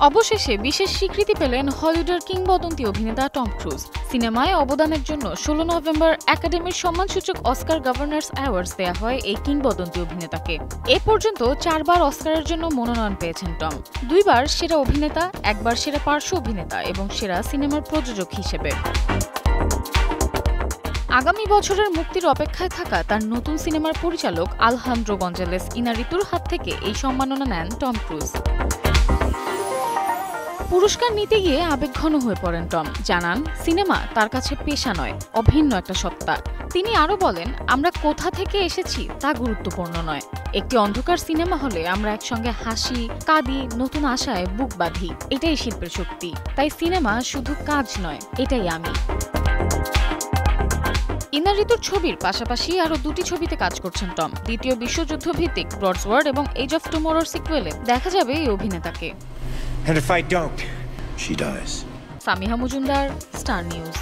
অবশেষে বিশেষ স্বীকৃতি পেলেন হলিউডের কিংবদন্তি অভিনেতা টম ক্রুজ। সিনেমায় অবদানের জন্য ১৬ নভেম্বর একাডেমির সম্মানসূচক অস্কার গভর্নর্স অ্যাওয়ার্ডস দেয়া হয় এই কিংবদন্তি অভিনেতাকে। এ পর্যন্ত ৪ বার অস্কারের জন্য মনোনয়ন পেয়েছেন টম। ২ বার সেরা অভিনেতা, ১ বার সেরা পার্শ্ব অভিনেতা এবং সেরা সিনেমার প্রযোজক হিসেবে। আগামী বছরের মুক্তির অপেক্ষায় থাকা তার নতুন সিনেমার পরিচালক আলহান্দ্রো গঞ্জালেস ইনারিতুর হাত থেকে এই সম্মাননা নেন টম ক্রুজ। পুরস্কার নিতে গিয়ে আবেগঘন হয়ে পড়েন টম। জানান, সিনেমা তার কাছে পেশা নয়, অভিন্ন একটা সত্তা। তিনি আরও বলেন, আমরা কোথা থেকে এসেছি তা গুরুত্বপূর্ণ নয়। একটি অন্ধকার সিনেমা হলে আমরা একসঙ্গে হাসি, কাঁদি, নতুন আশায় বুক বাঁধি। এটাই শিল্পের শক্তি। তাই সিনেমা শুধু কাজ নয়, এটাই আমি। ইনারিতুর ছবির পাশাপাশি আরও ২টি ছবিতে কাজ করছেন টম। দ্বিতীয় বিশ্বযুদ্ধ ভিত্তিক ব্রডসওয়ার্ড এবং এজ অফ টুমোরোর সিকুয়েলে দেখা যাবে এই অভিনেতাকে। And if I don't, she does. Samiha Majumdar, star news.